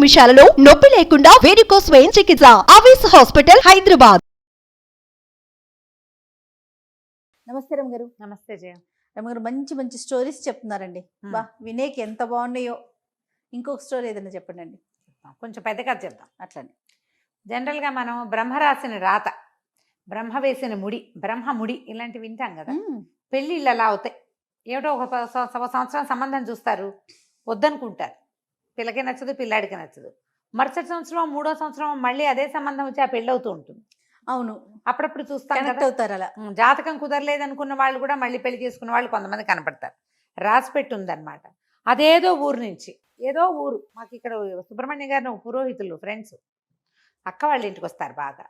నిమిషాలలో నొప్పి లేకుండా వేడికోస్ వెయిన్ చికిత్స. ఆవేశ హాస్పిటల్, హైదరాబాద్. నమస్తే రమగారు. నమస్తే జయ. రమగారు మంచి మంచి స్టోరీస్ చెప్తున్నారండి. బా వినేకి ఎంత బాగున్నాయో. ఇంకొక స్టోరీ ఏదైనా చెప్పండి అండి. కొంచెం పెద్ద కథ చెప్దాం. అట్లని జనరల్గా మనం బ్రహ్మ రాసిన రాత, బ్రహ్మ వేసిన ముడి, బ్రహ్మ ముడి ఇలాంటివి వింటాం కదా. పెళ్ళిళ్ళు అలా అవుతాయి. ఏమిటో ఒక సంవత్సరం సంబంధం చూస్తారు, వద్దనుకుంటారు. పిల్లకి నచ్చదు, పిల్లాడికి నచ్చదు. మరుసటి సంవత్సరం, మూడో సంవత్సరం మళ్ళీ అదే సంబంధం వచ్చి ఆ పెళ్ళి అవుతూ ఉంటుంది. అవును, అప్పుడప్పుడు చూస్తాం కనెక్ట్ అవుతారు అలా. జాతకం కుదరలేదు అనుకున్న వాళ్ళు కూడా మళ్ళీ పెళ్లి చేసుకున్న వాళ్ళు కొంతమంది కనపడతారు. రాసి పెట్టి ఉందన్నమాట. అదేదో ఊరు నుంచి, ఏదో ఊరు, మాకు ఇక్కడ సుబ్రహ్మణ్య గారిని పురోహితులు ఫ్రెండ్స్, అక్క వాళ్ళ ఇంటికి వస్తారు బాగా.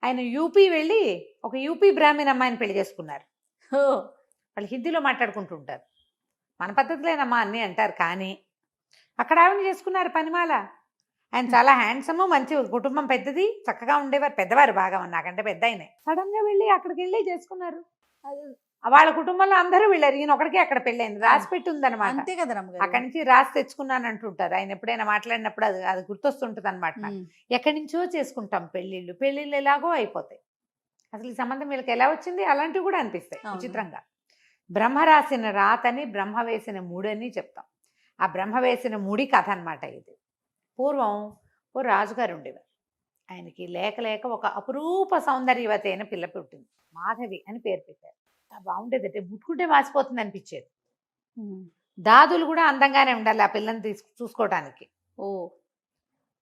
ఆయన యూపీ వెళ్ళి ఒక యూపీ బ్రాహ్మణ అమ్మాయిని పెళ్లి చేసుకున్నారు. వాళ్ళు హిందీలో మాట్లాడుకుంటుంటారు. మన పద్ధతిలేనమ్మా అన్నీ అంటారు, కానీ అక్కడ ఆవిడని చేసుకున్నారు పనిమాల. ఆయన చాలా హ్యాండ్సమ్, మంచి కుటుంబం, పెద్దది, చక్కగా ఉండేవారు, పెద్దవారు బాగా, నాకంటే పెద్ద ఆయనే. సడన్గా వెళ్ళి అక్కడికి వెళ్ళి చేసుకున్నారు. వాళ్ళ కుటుంబంలో అందరూ వెళ్ళారు, ఈయన ఒకడికే అక్కడ పెళ్ళైంది. రాసి పెట్టి ఉందన్నమాట. అంతే కదా రమగారు. అక్కడి నుంచి రాసి తెచ్చుకున్నాను అంటుంటారు ఆయన. ఎప్పుడైనా మాట్లాడినప్పుడు అది గుర్తొస్తుంటుంది అనమాట. ఎక్కడి నుంచో చేసుకుంటాం పెళ్ళిళ్ళు ఎలాగో అయిపోతాయి. అసలు ఈ సంబంధం వీళ్ళకి ఎలా వచ్చింది అలాంటివి కూడా అనిపిస్తాయి విచిత్రంగా. బ్రహ్మ రాసిన రాతని, బ్రహ్మ వేసిన మూడని చెప్తాం. ఆ బ్రహ్మ వేసిన ముడి కథ అనమాట ఇది. పూర్వం ఓ రాజుగారు ఉండేవారు. ఆయనకి లేక లేక ఒక అపురూప సౌందర్యవతి అయిన పిల్ల పుట్టింది. మాధవి అని పేరు పెట్టారు. బాగుండేది, అంటే ముట్టుకుంటే మాసిపోతుంది అనిపించేది. దాదులు కూడా అందంగానే ఉండాలి ఆ పిల్లని చూసుకోవటానికి.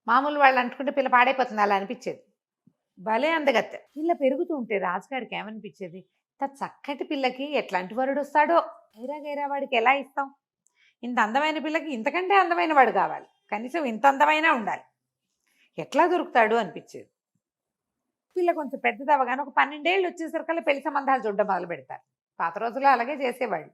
మామూలు వాళ్ళు అంటుకుంటే పిల్ల పాడైపోతుంది అలా అనిపించేది. భలే అందగత్తె. పిల్ల పెరుగుతూ ఉంటే రాజుగారికి ఏమనిపించేది, చక్కటి పిల్లకి ఎట్లాంటి వరుడు వస్తాడో, గైరా వాడికి ఎలా ఇస్తాం, ఇంత అందమైన పిల్లకి ఇంతకంటే అందమైన వాడు కావాలి, కనీసం ఇంత అందమైనా ఉండాలి, ఎట్లా దొరుకుతాడు అనిపించేది. పిల్ల కొంచెం పెద్దది అవగానే ఒక 12 ఏళ్ళు వచ్చేసరికల్లా పెళ్లి సంబంధాలు చూడడం మొదలు పెడతారు. పాత రోజుల్లో అలాగే చేసేవాళ్ళు.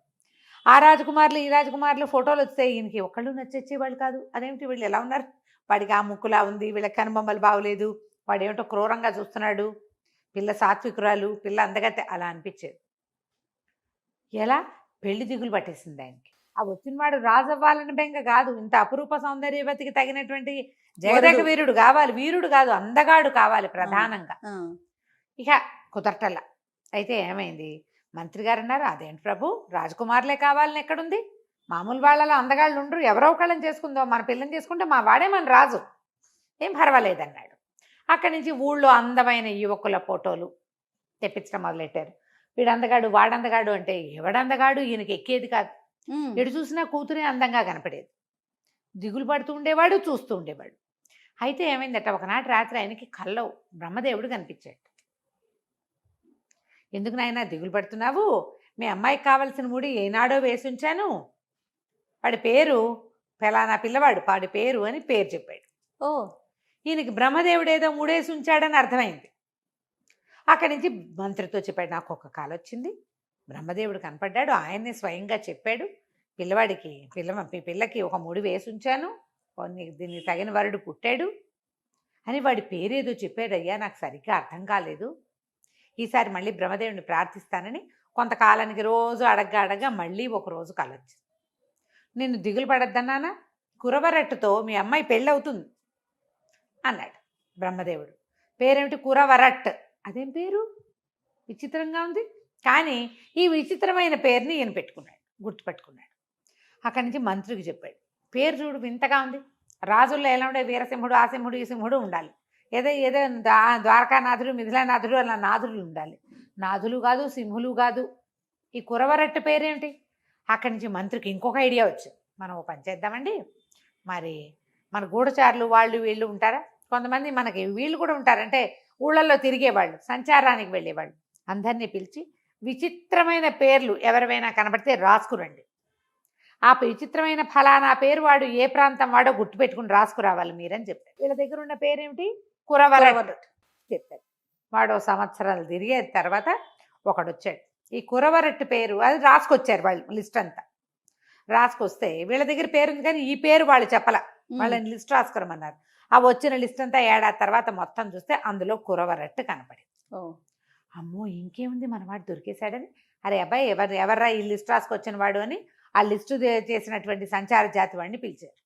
ఆ రాజకుమారులు, ఈ రాజకుమారులు ఫోటోలు వస్తే ఈయనకి ఒకళ్ళు నచ్చేవాళ్ళు కాదు. అదేమిటి వీళ్ళు ఎలా ఉన్నారు, వాడికి ఆ ముక్కులా ఉంది, వీళ్ళకి కనుబొమ్మలు బాగోలేదు, వాడు ఏమిటో క్రూరంగా చూస్తున్నాడు, పిల్ల సాత్వికురాలు, పిల్ల అందగతే, అలా అనిపించేది. ఎలా పెళ్లి దిగులు పట్టేసింది ఆయనకి. ఆ వచ్చినవాడు రాజు అవ్వాలని బెంగ కాదు, ఇంత అపురూప సౌందర్యవతికి తగినటువంటి జగదేక వీరుడు కావాలి, వీరుడు కాదు అందగాడు కావాలి ప్రధానంగా. ఇక కుదరటల్లా. అయితే ఏమైంది, మంత్రి గారు అన్నారు, అదేంటి ప్రభు, రాజకుమారులే కావాలని ఎక్కడుంది, మామూలు వాళ్ళలో అందగాళ్ళు ఉండరు, ఎవరో ఒకళ్ళని చేసుకుందాం, మన పిల్లని చేసుకుంటే మా వాడే మన రాజు, ఏం పర్వాలేదన్నాడు. అక్కడి నుంచి ఊళ్ళో అందమైన యువకుల ఫోటోలు తెప్పించడం మొదలెట్టారు. వీడు అందగాడు, వాడందగాడు అంటే ఎవడందగాడు, ఈయనకి ఎక్కేది కాదు. ఎడు చూసినా కూతురే అందంగా కనపడేది. దిగులు పడుతూ ఉండేవాడు, చూస్తూ ఉండేవాడు. అయితే ఏమైందట, ఒకనాటి రాత్రి ఆయనకి కల్లో బ్రహ్మదేవుడు కనిపించాడు. ఎందుకు నాయనా దిగులు పడుతున్నావు, మీ అమ్మాయికి కావలసిన ముడి ఏనాడో వేసి ఉంచాను, వాడి పేరు ఫలానా పిల్లవాడు, వాడి పేరు అని పేరు చెప్పాడు. ఈయనకి బ్రహ్మదేవుడు ఏదో ముడేసి ఉంచాడని అర్థమైంది. అక్కడి నుంచి మంత్రితో చెప్పాడు, నాకు ఒక కాలు వచ్చింది, బ్రహ్మదేవుడు కనపడ్డాడు, ఆయన్నే స్వయంగా చెప్పాడు, పిల్లకి ఒక ముడి వేసి ఉంచాను, దీనికి తగిన వరుడు పుట్టాడు అని వాడి పేరేదో చెప్పాడయ్యా, నాకు సరిగ్గా అర్థం కాలేదు, ఈసారి మళ్ళీ బ్రహ్మదేవుడిని ప్రార్థిస్తానని కొంతకాలానికి రోజు అడగ్గా మళ్ళీ ఒకరోజు కలొచ్చింది. నిన్ను దిగులు పడద్దన్నానా, కురవరట్టుతో మీ అమ్మాయి పెళ్ళి అవుతుంది అన్నాడు బ్రహ్మదేవుడు. పేరేమిటి, కురవరట్. అదేం పేరు, విచిత్రంగా ఉంది. కానీ ఈ విచిత్రమైన పేరుని ఈయన పెట్టుకున్నాడు, గుర్తుపెట్టుకున్నాడు. అక్కడి నుంచి మంత్రికి చెప్పాడు, పేరు చూడు వింతగా ఉంది, రాజుల్లో ఎలా ఉండే, వీరసింహుడు, ఆ సింహుడు, ఈ సింహుడు ఉండాలి, ఏదో ద్వారకానాథుడు, మిథిలానాథుడు అలా నాథులు ఉండాలి, నాథులు కాదు, సింహులు కాదు, ఈ కురవరట్టు పేరేమిటి. అక్కడి నుంచి మంత్రికి ఇంకొక ఐడియా వచ్చింది, మనం ఓ పని చేద్దామండి, మరి మన గూఢచారులు వాళ్ళు వీళ్ళు ఉంటారా, కొంతమంది మనకి వీళ్ళు కూడా ఉంటారంటే ఊళ్ళల్లో తిరిగేవాళ్ళు, సంచారానికి వెళ్ళేవాళ్ళు, అందరినీ పిలిచి విచిత్రమైన పేర్లు ఎవరివైనా కనబడితే రాసుకురండి, ఆ విచిత్రమైన ఫలానా పేరు వాడు ఏ ప్రాంతం వాడో గుర్తుపెట్టుకుని రాసుకురావాలి మీరని చెప్పారు. వీళ్ళ దగ్గర ఉన్న పేరేమిటి, కురవరట్ చెప్పారు. వాడు సంవత్సరాలు తిరిగే తర్వాత ఒకడు వచ్చాడు, ఈ కురవరట్టు పేరు అది రాసుకొచ్చారు వాళ్ళు, లిస్ట్ అంతా రాసుకొస్తే వీళ్ళ దగ్గర పేరు ఉంది కానీ ఈ పేరు వాళ్ళు చెప్పల, వాళ్ళని లిస్ట్ రాసుకురమన్నారు. ఆ వచ్చిన లిస్ట్ అంతా ఏడాది తర్వాత మొత్తం చూస్తే అందులో కురవరట్టు కనపడింది. అమ్మో ఇంకేముంది, మనవాడు దొరికేశాడని, అరే అబ్బాయి ఎవర్రా ఈ లిస్ట్ రాసుకొచ్చిన వాడు అని ఆ లిస్టు చేసినటువంటి సంచార జాతి వాడిని పిలిచారు.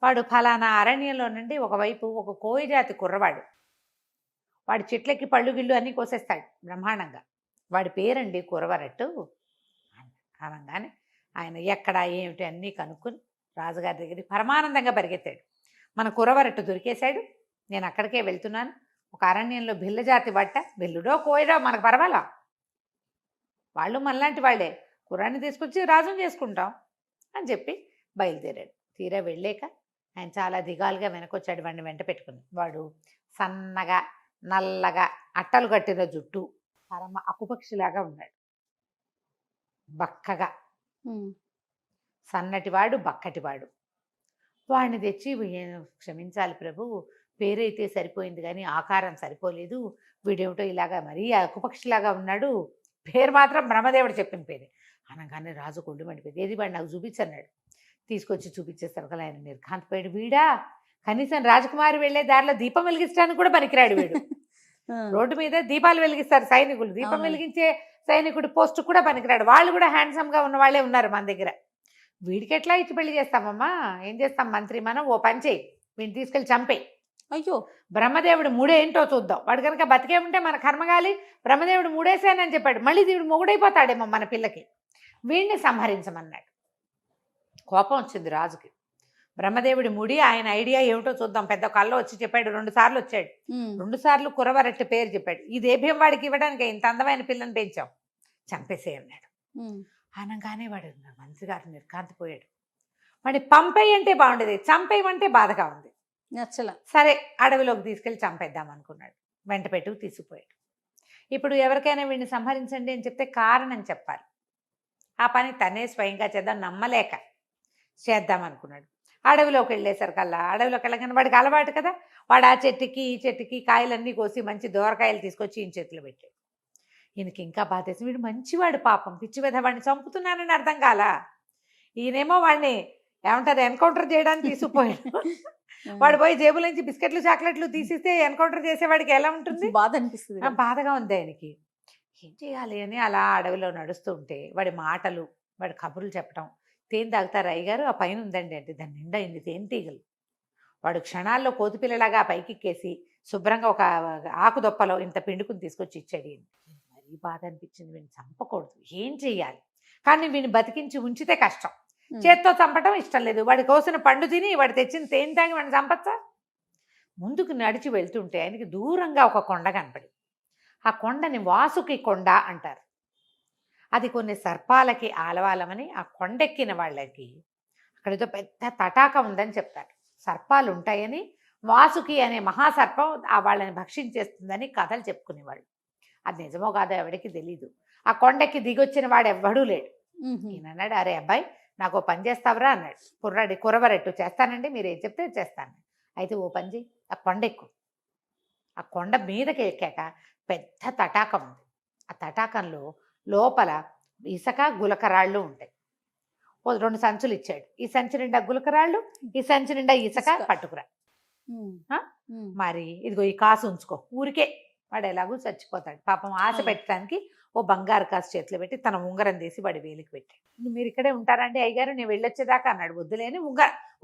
వాడు ఫలానా అరణ్యంలో నుండి ఒకవైపు ఒక కోయి జాతి కుర్రవాడు, వాడు చెట్లకి పళ్ళు గిళ్ళు అన్నీ కోసేస్తాడు బ్రహ్మాండంగా. వాడి పేరండి కురవరట్టు అనగానే ఆయన ఎక్కడ ఏమిటి అన్నీ కనుక్కొని రాజుగారి దగ్గరికి పరమానందంగా పరిగెత్తాడు. మన కురవరట్టు దొరికేశాడు, నేను అక్కడికే వెళ్తున్నాను, ఒక అరణ్యంలో బిల్ల జాతి బట్ట, బిల్లుడో కోయడో మనకు పర్వాలా, వాళ్ళు మనలాంటి వాళ్ళే, కుర్రాన్ని తీసుకొచ్చి రాజుని చేసుకుంటాం అని చెప్పి బయలుదేరాడు. తీరా వెళ్ళాక ఆయన చాలా దిగాలుగా వెనకొచ్చాడు వాడిని వెంట పెట్టుకుని. వాడు సన్నగా నల్లగా అట్టలు కట్టిన జుట్టు, పరమ అప్పుపక్షిలాగా ఉన్నాడు, బక్కగా సన్నటివాడు బక్కటివాడు. వాడిని తెచ్చి క్షమించాలి ప్రభు, పేరైతే సరిపోయింది కానీ ఆకారం సరిపోలేదు, వీడేమిటో ఇలాగా మరీ అక్కుపక్షిలాగా ఉన్నాడు, పేరు మాత్రం బ్రహ్మదేవుడు చెప్పిన పేరే అనగానే రాజు కొళ్ళు మండిపోయింది. ఏది వాడు నాకు చూపించన్నాడు. తీసుకొచ్చి చూపించేస్తారు కదా, ఆయన నిర్ఘాంతపోయాడు. వీడా కనీసం రాజకుమారి వెళ్ళే దారిలో దీపం వెలిగించడానికి కూడా పనికిరాడు వీడు. రోడ్డు మీద దీపాలు వెలిగిస్తారు సైనికులు, దీపం వెలిగించే సైనికుడు పోస్ట్ కూడా పనికిరాడు. వాళ్ళు కూడా హ్యాండ్సమ్గా ఉన్న వాళ్ళే ఉన్నారు మన దగ్గర. వీడికి ఎట్లా ఇచ్చి పెళ్లి చేస్తామమ్మా, ఏం చేస్తాం మంత్రి, మనం ఓ పని చేయి, వీడిని తీసుకెళ్ళి చంపేయి. అయ్యో, బ్రహ్మదేవుడు మూడేంటో చూద్దాం, వాడు కనుక బతికే ఉంటే మన కర్మగాలి, బ్రహ్మదేవుడు మూడేసానని చెప్పాడు, మళ్ళీ వీడు మొగుడైపోతాడేమో మన పిల్లకి, వీడిని సంహరించమన్నాడు. కోపం వచ్చింది రాజుకి. బ్రహ్మదేవుడి ముడి ఆయన ఐడియా ఏమిటో చూద్దాం, పెద్ద కల్లో వచ్చి చెప్పాడు. 2 సార్లు వచ్చాడు, 2 సార్లు కురవరట్టు పేరు చెప్పాడు. ఈ దేభ్యం వాడికి ఇవ్వడానికి ఇంత అందమైన పిల్లని పెంచాం, చంపేసే అన్నాడు. అనగానే వాడు మంత్రి గారు నిర్ఘాంతపోయాడు. వాడిని పంపేయి అంటే బాగుండేది, చంపేయమంటే బాధగా ఉంది, నచ్చల. సరే అడవిలోకి తీసుకెళ్ళి చంపేద్దాం అనుకున్నాడు. వెంట పెట్టుకు తీసుకుపోయాడు. ఇప్పుడు ఎవరికైనా వీడిని సంహరించండి అని చెప్తే కారణం చెప్పాలి. ఆ పని తనే స్వయంగా చేద్దాం నమ్మలేక చేద్దాం అనుకున్నాడు. అడవిలోకి వెళ్ళేసరికల్లా, అడవిలోకి వెళ్ళగానే వాడికి అలవాటు కదా, వాడు ఆ చెట్టుకి ఈ చెట్టుకి కాయలన్నీ కోసి మంచి దోరకాయలు తీసుకొచ్చి ఈయన చేతిలో పెట్టాడు. ఈయనకి ఇంకా బాధేసి, వీడు మంచివాడు పాపం, పిచ్చి మీద వాడిని చంపుతున్నానని అర్థం కాల. ఈయనేమో వాడిని ఏమంటారు ఎన్కౌంటర్ చేయడానికి తీసుకుపోయాడు. వాడు పోయి జేబుల నుంచి బిస్కెట్లు చాక్లెట్లు తీసిస్తే ఎన్కౌంటర్ చేసేవాడికి ఎలా ఉంటుంది, బాధ అనిపిస్తుంది. బాధగా ఉంది ఆయనకి. ఏం చేయాలి అని అలా అడవిలో నడుస్తూ ఉంటే వాడి మాటలు, వాడి కబుర్లు చెప్పడం, తేనె తాగుతారు అయ్యగారు, ఆ పైన ఉందండి అంటే దాని నిండా ఇన్ని తేనెటీగలు. వాడు క్షణాల్లో కోతిపిల్లలాగా పైకెక్కేసి శుభ్రంగా ఒక ఆకుదొప్పలో ఇంత పిండుకుని తీసుకొచ్చి ఇచ్చాడు. మరీ బాధ అనిపించింది, వీడిని చంపకూడదు, ఏం చెయ్యాలి, కానీ వీడిని బతికించి ఉంచితే కష్టం, చేత్తో చంపటం ఇష్టం లేదు. వాడి కోసిన పండు తిని వాడు తెచ్చిన తేనె తాగి వాడిని చంపచ్చా. ముందుకు నడిచి వెళ్తుంటే ఆయనకి దూరంగా ఒక కొండ కనపడి, ఆ కొండని వాసుకి కొండ అంటారు. అది కొన్ని సర్పాలకి ఆలవాలమని ఆ కొండెక్కిన వాళ్ళకి అక్కడితో పెద్ద తటాక ఉందని చెప్తారు. సర్పాలు ఉంటాయని, వాసుకి అనే మహాసర్పం ఆ వాళ్ళని భక్షించేస్తుందని కథలు చెప్పుకునేవాళ్ళు. అది నిజమో కాదో ఎవడికి తెలీదు. ఆ కొండెక్కి దిగొచ్చిన వాడు ఎవ్వడూ లేడు. ఈయన అన్నాడు, అరే అబ్బాయి నాకు ఓ పని చేస్తావరా అన్నాడు. కురవరెట్టు చేస్తానండి, మీరు ఏం చెప్తే చేస్తాను. అయితే ఓ పని చేయి, ఆ కొండెక్కు. ఆ కొండ మీదకి ఎక్కాక పెద్ద తటాకం ఉంది. ఆ తటాకంలో లోపల ఇసుక గులకరాళ్ళు ఉంటాయి. 2 సంచులు ఇచ్చాడు. ఈ సంచి నిండా గులకరాళ్ళు, ఈ సంచి నిండా ఇసుక పట్టుకురా. మరి ఇదిగో ఈ కాసు ఉంచుకో, ఊరికే వాడు ఎలాగూ చచ్చిపోతాడు పాపం, ఆశ పెట్టడానికి ఓ బంగారు కాసు చేతిలో పెట్టి తన ఉంగరం తీసి వాడి వేలికి పెట్టాడు. మీరు ఇక్కడే ఉంటారండి అయ్యగారు, నేను వెళ్ళొచ్చేదాకా అన్నాడు. వద్దులేని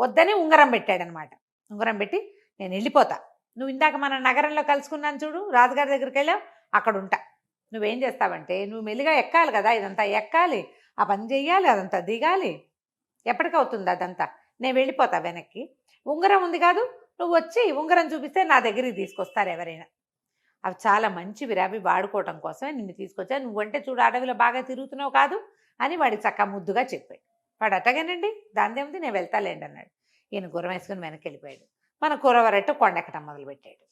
వద్దని ఉంగరం పెట్టాడనమాట. ఉంగరం పెట్టి నేను వెళ్ళిపోతా, నువ్వు ఇందాక మన నగరంలో కలుసుకున్నాను చూడు, రాజుగారి దగ్గరికి వెళ్ళావు, అక్కడ ఉంటా. నువ్వేం చేస్తావంటే నువ్వు మెల్లిగా ఎక్కాలి కదా, ఇదంతా ఎక్కాలి, ఆ పని చెయ్యాలి, అదంతా దిగాలి, ఎప్పటికవుతుంది అదంతా, నేను వెళ్ళిపోతా వెనక్కి. ఉంగరం ఉంది కాదు, నువ్వు వచ్చి ఉంగరం చూపిస్తే నా దగ్గరికి తీసుకొస్తారు ఎవరైనా. అవి చాలా మంచివి, అవి వాడుకోవటం కోసమే నిన్ను తీసుకొచ్చా, నువ్వంటే చూడు అడవిలో బాగా తిరుగుతున్నావు కాదు అని వాడికి చక్కగా ముద్దుగా చెప్పాడు. వాడు అట్టగానండి దానిదేముంది నేను వెళ్తాలేండి అన్నాడు. ఈయన గుర్రం వేసుకుని వెనక్కి వెళ్ళిపోయాడు. మన కురవరట్టు కొండెక్కటం మొదలుపెట్టాడు.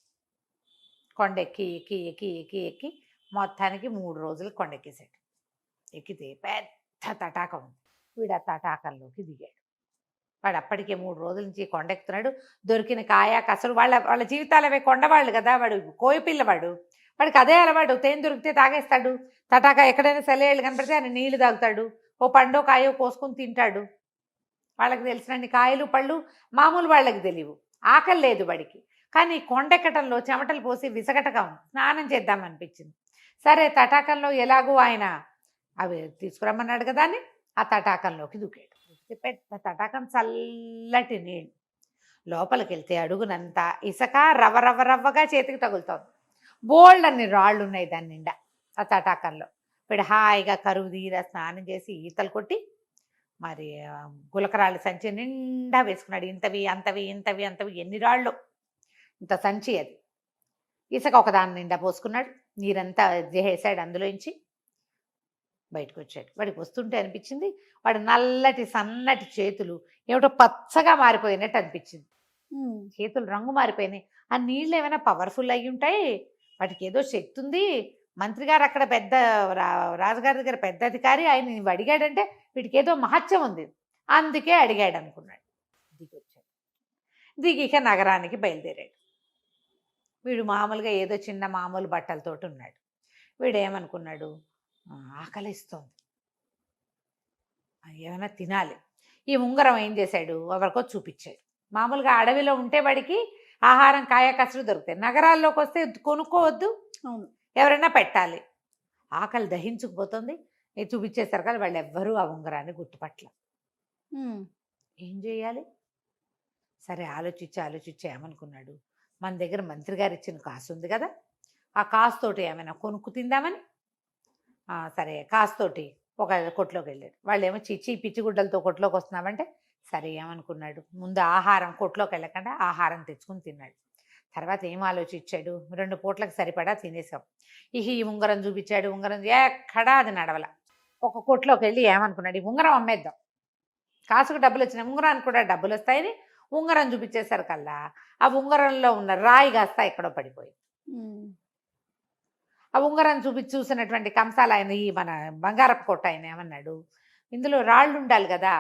కొండెక్కి ఎక్కి ఎక్కి ఎక్కి ఎక్కి మొత్తానికి 3 రోజులు కొండెక్కేశాడు. ఎక్కితే పెద్ద తటాకం ఉంది. వీడు ఆ తటాకంలోకి దిగాడు. వాడు అప్పటికే 3 రోజుల నుంచి కొండెక్కుతున్నాడు. దొరికిన కాయ కసలు వాళ్ళ జీవితాలు అవే, కొండవాళ్ళు కదా, వాడు కోయపిల్లవాడు, వాడికి అదే అలవాటు. తేనె దొరికితే తాగేస్తాడు, తటాక ఎక్కడైనా సెలయేళ్ళు కనపడితే ఆయన నీళ్లు తాగుతాడు, ఓ పండో కాయో కోసుకొని తింటాడు. వాళ్ళకి తెలిసినన్ని కాయలు పళ్ళు మామూలు వాళ్ళకి తెలియవు. ఆకలి లేదు వాడికి, కానీ కొండెక్కటంలో చెమటలు పోసి విసగటగా ఉంది. స్నానం చేద్దామనిపించింది. సరే తటాకంలో ఎలాగూ ఆయన అవి తీసుకురమ్మన్నాడు కదా అని ఆ తటాకంలోకి దూకాడు. పెద్ద తటాకం, చల్లటి నీళ్ళు, లోపలికి వెళ్తే అడుగునంతా ఇసుక రవ్వ రవ్వ రవ్వగా చేతికి తగులుతోంది. బోల్డ్ అన్ని రాళ్ళు ఉన్నాయి దాని నిండా ఆ తటాకంలో. వీడు హాయిగా కరువు తీరా స్నానం చేసి ఈతలు కొట్టి మరి గులకరాళ్ళు సంచి నిండా వేసుకున్నాడు. ఇంతవి అంతవి ఇంతవి అంతవి ఎన్ని రాళ్ళు, ఇంత సంచి అది. ఇసుక ఒకదాని నిండా పోసుకున్నాడు. నీరంతా చేసాడు. అందులోంచి బయటకు వచ్చాడు. వాడికి వస్తుంటే అనిపించింది వాడు నల్లటి సన్నటి చేతులు ఏమిటో పచ్చగా మారిపోయినట్టు అనిపించింది. చేతులు రంగు మారిపోయినాయి. ఆ నీళ్ళు ఏమైనా పవర్ఫుల్ అయి ఉంటాయి, వాటికి ఏదో శక్తి ఉంది. మంత్రి గారు అక్కడ పెద్ద రాజుగారి దగ్గర పెద్ద అధికారి, ఆయన నువ్వు అడిగాడంటే వీటికి ఏదో మహత్యం ఉంది, అందుకే అడిగాడు అనుకున్నాడు. దిగొచ్చాడు. దిగిక నగరానికి బయలుదేరాడు. వీడు మామూలుగా ఏదో చిన్న మామూలు బట్టలతోటి ఉన్నాడు. వీడు ఏమనుకున్నాడు, ఆకలిస్తోంది, ఏమైనా తినాలి. ఈ ఉంగరం ఏం చేశాడు, ఎవరికో చూపించాడు. మామూలుగా అడవిలో ఉంటే వాడికి ఆహారం కాయ కసరు దొరుకుతాయి, నగరాల్లోకి వస్తే కొనుక్కోవద్దు, అవును, ఎవరైనా పెట్టాలి. ఆకలి దహించుకుపోతుంది. ఇది చూపించేసరి కదా వాళ్ళు ఎవ్వరూ ఆ ఉంగరాన్ని గుర్తుపట్ల. ఏం చేయాలి? సరే ఆలోచించి ఏమనుకున్నాడు, మన దగ్గర మంత్రి గారు ఇచ్చిన కాసు ఉంది కదా, ఆ కాసుతోటి ఏమైనా కొనుక్కు తిందామని సరే కాసుతోటి ఒక కొట్లోకి వెళ్ళాడు. వాళ్ళు ఏమో చిచ్చి పిచ్చిగుడ్డలతో కొట్లోకి వస్తున్నామంటే సరే ఏమనుకున్నాడు, ముందు ఆహారం కొట్లోకి వెళ్ళకుండా ఆహారం తెచ్చుకుని తిన్నాడు. తర్వాత ఏం ఆలోచించాడు, 2 పూట్లకు సరిపడా తినేసాం. ఈ ఉంగరం చూపించాడు. ఉంగరం ఎక్కడా అది నడవల. ఒక కొట్లోకి వెళ్ళి ఏమనుకున్నాడు, ఈ ఉంగరం అమ్మేద్దాం, కాసుకు డబ్బులు వచ్చినాయి, ఉంగరానికి కూడా డబ్బులు వస్తాయని ఉంగరం చూపించేసరికల్లా ఆ ఉంగరంలో ఉన్న రాయి కాస్త ఎక్కడో పడిపోయింది. ఆ ఉంగరం చూసినటువంటి కంసాల ఆయన, ఈ మన బంగారపు కొట్ట ఆయన ఏమన్నాడు, ఇందులో రాళ్ళు ఉండాలి కదా,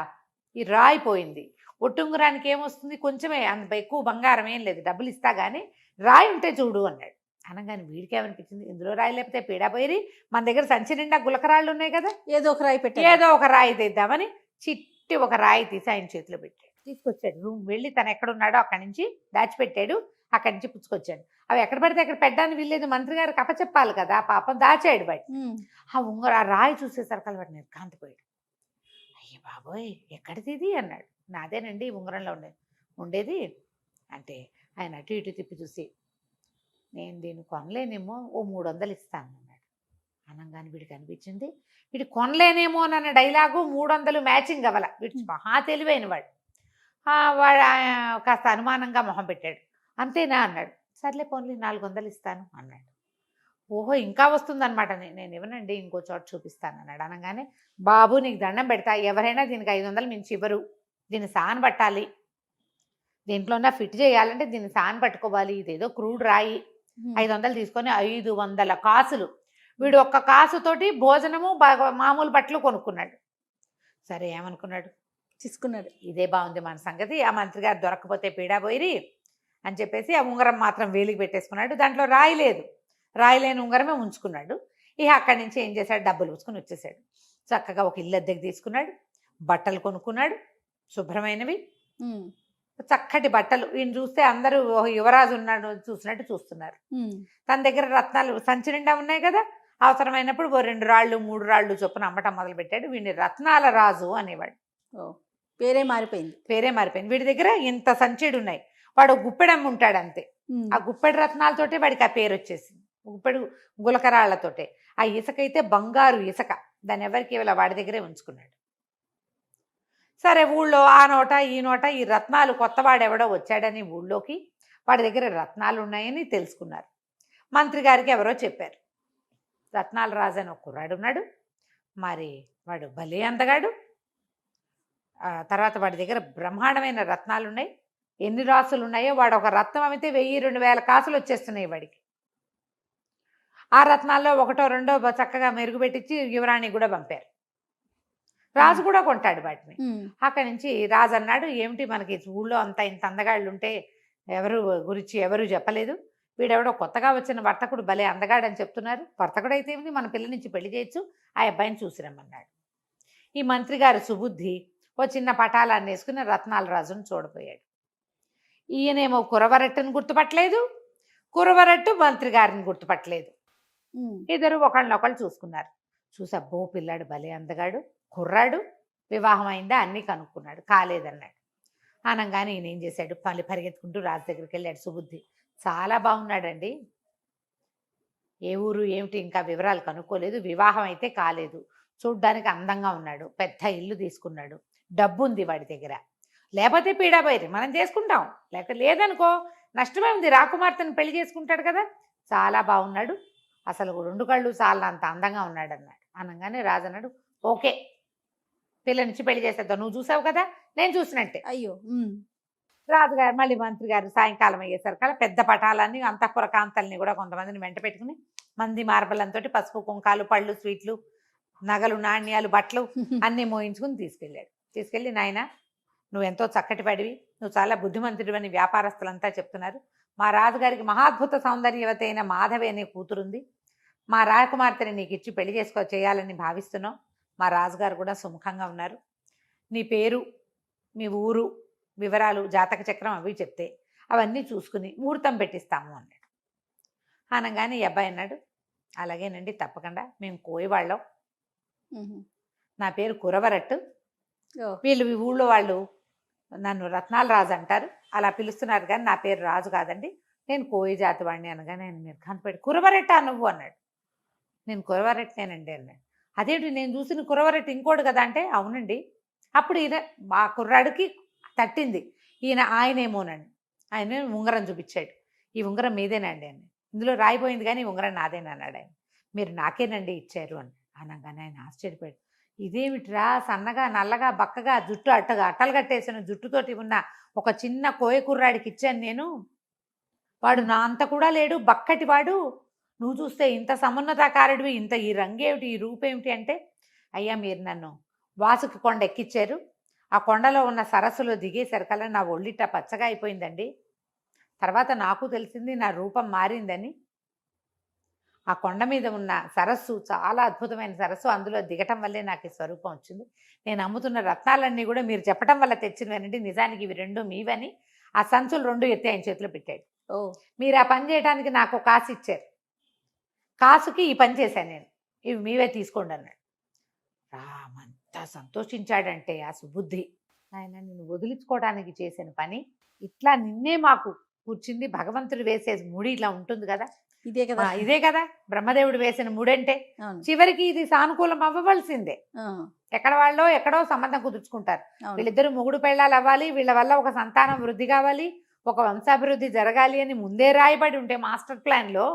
ఈ రాయి పోయింది, ఒట్టుంగురానికి ఏమొస్తుంది, కొంచెమే, అంత ఎక్కువ బంగారం ఏం లేదు, డబ్బులు ఇస్తా కానీ రాయి ఉంటే చూడు అన్నాడు. అనగానే వీడికి ఏమనిపించింది, ఇందులో రాయి లేకపోతే పీడా పోయి మన దగ్గర సంచి నిండా గులకరాళ్ళు ఉన్నాయి కదా, ఏదో ఒక రాయి ఏదో ఒక రాయి తెద్దామని చిట్టి ఒక రాయి తీసి ఆయన చేతిలో పెట్టాడు. తీసుకొచ్చాడు. రూమ్ వెళ్ళి తను ఎక్కడున్నాడో అక్కడి నుంచి దాచిపెట్టాడు. అక్కడి నుంచి పుచ్చుకొచ్చాడు. అవి ఎక్కడ పడితే అక్కడ పెట్టడానికి వీల్లేదు, మంత్రి గారికి అప్పచెప్పాలి కదా, పాపం దాచాడు బయట. ఆ రాయి చూసేసరికి వాడు నిర్ఘాంతపోయాడు. అయ్య బాబోయ్ ఎక్కడిది ఇది అన్నాడు. నాదేనండి ఉంగరంలో ఉండేది అంటే ఆయన అటు ఇటు తిప్పి చూసి, నేను దీన్ని కొనలేనేమో, ఓ 300 ఇస్తాను అన్నాడు. అనగానే వీడికి అనిపించింది వీడు కొనలేనేమో అన్న డైలాగు 300 మ్యాచింగ్ అవ్వాల. వీడు మహా తెలివైన వాడు. వాడు కాస్త అనుమానంగా మొహం పెట్టాడు. అంతేనా అన్నాడు. సర్లే పోన్లే 400 ఇస్తాను అన్నాడు. ఓహో ఇంకా వస్తుందన్నమాట, నేను ఇవ్వనండి, ఇంకో చోట చూపిస్తాను అన్నాడు. అనగానే బాబు నీకు దండం పెడతా, ఎవరైనా దీనికి 500 మించి ఇవ్వరు, దీన్ని సాన్ పట్టాలి, దీంట్లోనే ఫిట్ చేయాలంటే దీన్ని సాన్ పట్టుకోవాలి, ఇదేదో క్రూడ్ రాయి, 500 తీసుకొని 500 కాసులు. వీడు ఒక్క కాసుతోటి భోజనము మామూలు బట్టలు కొనుక్కున్నాడు. సరే ఏమనుకున్నాడు, తీసుకున్నాడు, ఇదే బాగుంది మన సంగతి, ఆ మంత్రి గారు దొరకపోతే పీడా పోయిరి అని చెప్పేసి ఆ ఉంగరం మాత్రం వేలికి పెట్టేసుకున్నాడు. దాంట్లో రాయి లేదు, రాయి లేని ఉంగరమే ఉంచుకున్నాడు. ఇక అక్కడి నుంచి ఏం చేశాడు, డబ్బులు పూసుకొని వచ్చేసాడు. చక్కగా ఒక ఇల్లు అద్దెకి తీసుకున్నాడు, బట్టలు కొనుక్కున్నాడు శుభ్రమైనవి, చక్కటి బట్టలు. ఈయన చూస్తే అందరూ యువరాజు ఉన్నాడు చూసినట్టు చూస్తున్నారు. తన దగ్గర రత్నాలు సంచి నిండా ఉన్నాయి కదా, అవసరమైనప్పుడు 2 రాళ్ళు 3 రాళ్ళు చొప్పున అమ్మటం మొదలు పెట్టాడు. వీడిని రత్నాల రాజు అనేవాడు. పేరే మారిపోయింది. వీడి దగ్గర ఇంత సంచిడు ఉన్నాయి, వాడు గుప్పెడమ్మ ఉంటాడు అంతే. ఆ గుప్పెడు రత్నాలతోటే వాడికి ఆ పేరు వచ్చేసింది, గుప్పెడు గులకరాళ్లతోటే. ఆ ఇసుక అయితే బంగారు ఇసుక, దాన్ని ఎవరికి ఇవ్వాల, వాడి దగ్గరే ఉంచుకున్నాడు. సరే ఊళ్ళో ఆ నోట ఈ నోట ఈ రత్నాలు, కొత్తవాడెవడో వచ్చాడని ఊళ్ళోకి, వాడి దగ్గర రత్నాలు ఉన్నాయని తెలుసుకున్నారు. మంత్రి గారికి ఎవరో చెప్పారు, రత్నాల రాజు అని ఒక కుర్రాడు ఉన్నాడు, మరి వాడు భలే అందగాడు, తర్వాత వాడి దగ్గర బ్రహ్మాండమైన రత్నాలు ఉన్నాయి, ఎన్ని రాసులు ఉన్నాయో, వాడు ఒక రత్నం అమితే 1000-2000 కాసులు వచ్చేస్తున్నాయి వాడికి. ఆ రత్నాల్లో 1-2 చక్కగా మెరుగుపెట్టించి యువరాణి కూడా పంపారు. రాజు కూడా కొంటాడు వాటిని. అక్కడి నుంచి రాజు అన్నాడు, ఏమిటి మనకి ఊళ్ళో అంతా ఇంత అందగాళ్ళు ఉంటే గురించి ఎవరు చెప్పలేదు, వీడెవడో కొత్తగా వచ్చిన వర్తకుడు భలే అందగాడని చెప్తున్నారు, వర్తకుడు అయితే ఏమిటి, మన పిల్ల నుంచి పెళ్లి చేయొచ్చు, ఆ అబ్బాయిని చూసిరమ్మన్నాడు. ఈ మంత్రి గారు సుబుద్ధి ఓ చిన్న పటాలాన్ని వేసుకుని రత్నాల రాజును చూడపోయాడు. ఈయనేమో కురవరట్టును గుర్తుపట్టలేదు, కురవరట్టు మంత్రి గారిని గుర్తుపట్టలేదు. ఇద్దరు ఒకళ్ళనొకళ్ళు చూసుకున్నారు. చూసి అబ్బో పిల్లాడు భలే అందగాడు, కుర్రాడు, వివాహం అయిందా అన్నీ కనుక్కున్నాడు, కాలేదన్నాడు. అనగానే ఈయన ఏం చేశాడు, మళ్ళీ పరిగెత్తుకుంటూ రాజు దగ్గరికి వెళ్ళాడు. సుబుద్ధి చాలా బాగున్నాడండి, ఏ ఊరు ఏమిటి ఇంకా వివరాలు కనుక్కోలేదు, వివాహం అయితే కాలేదు, చూడ్డానికి అందంగా ఉన్నాడు, పెద్ద ఇల్లు తీసుకున్నాడు, డబ్బు ఉంది వాడి దగ్గర, లేకపోతే పీడాబైరి మనం చేసుకుంటాం, లేకపోతే లేదనుకో నష్టమే ఉంది, రాకుమార్తెను పెళ్లి చేసుకుంటాడు కదా, చాలా బాగున్నాడు, అసలు 2 కళ్ళు చాలా అంత అందంగా ఉన్నాడు అన్నాడు. అనగానే రాజు అన్నాడు, ఓకే పిల్లనిచ్చి పెళ్లి చేసేద్దాం, నువ్వు చూసావు కదా నేను చూసినట్టే. అయ్యో రాజుగారు మళ్ళీ మంత్రి గారు సాయంకాలం అయ్యేసరికల్లా పెద్ద పటాలన్నీ అంతఃపుర కాంతల్ని కూడా కొంతమందిని వెంట పెట్టుకుని మంది మార్బలంతో పసుపు కుంకాలు పళ్ళు స్వీట్లు నగలు నాణ్యాలు బట్టలు అన్నీ మోయించుకుని తీసుకెళ్ళి నాయన నువ్వు ఎంతో చక్కటి పడివి, నువ్వు చాలా బుద్ధిమంతుడు అని వ్యాపారస్తులంతా చెప్తున్నారు, మా రాజుగారికి మహాద్భుత సౌందర్యవతి అయిన మాధవి అనే కూతురుంది, మా రాకుమార్తెని నీకు ఇచ్చి పెళ్లి చేయాలని భావిస్తున్నావు, మా రాజుగారు కూడా సుముఖంగా ఉన్నారు, నీ పేరు మీ ఊరు వివరాలు జాతక చక్రం అవి చెప్తే అవన్నీ చూసుకుని ముహూర్తం పెట్టిస్తాము అన్నాడు. అనగానే ఈ అబ్బాయి అన్నాడు, అలాగేనండి తప్పకుండా, మేము కోయవాళ్ళం, నా పేరు కురవరట్టు, వీళ్ళు ఈ ఊళ్ళో వాళ్ళు నన్ను రత్నాల రాజు అంటారు, అలా పిలుస్తున్నారు కానీ నా పేరు రాజు కాదండి, నేను కోయి జాతి వాడిని. అనగానే నేను నిర్ఘాంతపడి కురవరెట్టా నువ్వు అన్నాడు. నేను కురవరెట్టనేనండి అన్నాడు. అదేంటి నేను చూసిన కురవరెట్టు ఇంకోటి కదా అంటే, అవునండి. అప్పుడు ఈయన మా కుర్రాడికి తట్టింది, ఆయనేమోనండి, ఆయన ఉంగరం చూపించాడు, ఈ ఉంగరం మీదేనండి అని, ఇందులో రాయిపోయింది కానీ ఈ ఉంగరం నాదేనన్నాడు ఆయన. మీరు నాకేనండి ఇచ్చారు అని. అనగానే ఆయన ఆశ్చర్యపోయాడు, ఇదేమిట్రా సన్నగా నల్లగా బక్కగా జుట్టు అట్టలు కట్టేసిన జుట్టుతోటి ఉన్న ఒక చిన్న కోయ కుర్రాడికి ఇచ్చాను నేను, వాడు నా అంత కూడా లేడు, బక్కటి వాడు, నువ్వు చూస్తే ఇంత సమున్నతాకారుడివి, ఇంత ఈ రంగేమిటి ఈ రూపేమిటి అంటే, అయ్యా మీరు నన్ను వాసుకి కొండ ఎక్కిచ్చారు, ఆ కొండలో ఉన్న సరస్సులో దిగేసరికల్లా నా ఒళ్ళిట్ట పచ్చగా అయిపోయిందండి, తర్వాత నాకు తెలిసింది నా రూపం మారిందని, ఆ కొండ మీద ఉన్న సరస్సు చాలా అద్భుతమైన సరస్సు, అందులో దిగటం వల్లే నాకు ఈ స్వరూపం వచ్చింది, నేను అమ్ముతున్న రత్నాలన్నీ కూడా మీరు చెప్పడం వల్ల తెచ్చినవనండి, నిజానికి ఇవి 2 మీవని ఆ సంచులు 2 ఎత్తి ఆయన చేతిలో పెట్టాడు. మీరు ఆ పని చేయడానికి నాకు కాసు ఇచ్చారు, కాసుకి ఈ పని చేశాను నేను, ఇవి మీవే తీసుకోండి అన్నాడు. రామంతా సంతోషించాడంటే ఆ సుబుద్ధి, ఆయన నిన్ను వదిలించుకోవడానికి చేసిన పని ఇట్లా నిన్నే మాకు కూర్చుంది, భగవంతుడు వేసే ముడి ఇట్లా ఉంటుంది కదా, ఇదే కదా బ్రహ్మదేవుడు వేసిన ముడంటే, చివరికి ఇది సానుకూలం అవ్వవలసిందే, ఎక్కడ వాళ్ళో ఎక్కడో సంబంధం కుదుర్చుకుంటారు, వీళ్ళిద్దరు మొగుడు పెళ్ళాలు అవ్వాలి, వీళ్ళ వల్ల ఒక సంతానం వృద్ధి కావాలి, ఒక వంశాభివృద్ధి జరగాలి అని ముందే రాయబడి ఉంటే మాస్టర్ ప్లాన్ లో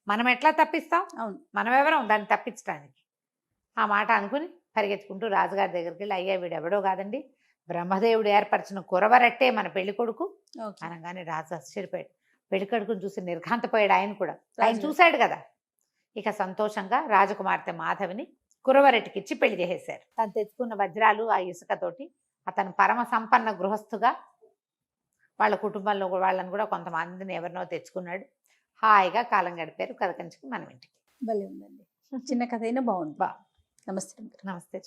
మనం ఎట్లా తప్పిస్తాం, మనం ఎవరం దాన్ని తప్పించడానికి. ఆ మాట అనుకుని పరిగెత్తుకుంటూ రాజుగారి దగ్గరికి వెళ్ళి, అయ్యా వీడెవడో కాదండి, బ్రహ్మదేవుడు ఏర్పరిచిన కురవరట్టే మన పెళ్లి కొడుకు అనగానే రాజు ఆశ్చర్యపోయాడు. పెళ్లి కొడుకుని చూసి నిర్ఘాంతపోయాడు ఆయన కూడా, ఆయన చూశాడు కదా. ఇక సంతోషంగా రాజకుమార్తె మాధవిని కురవరెట్టికిచ్చి పెళ్లి చేసేశారు. తను తెచ్చుకున్న వజ్రాలు ఆ ఇసుకతోటి అతను పరమ సంపన్న గృహస్థుగా వాళ్ళ కుటుంబంలో వాళ్ళని కూడా కొంతమందిని ఎవరినో తెచ్చుకున్నాడు, హాయిగా కాలం గడిపారు. కథ కంచుకు మనం ఇంటికి. భలే ఉందండి, చిన్న కథ అయినా బాగుంది. నమస్తే. నమస్తే.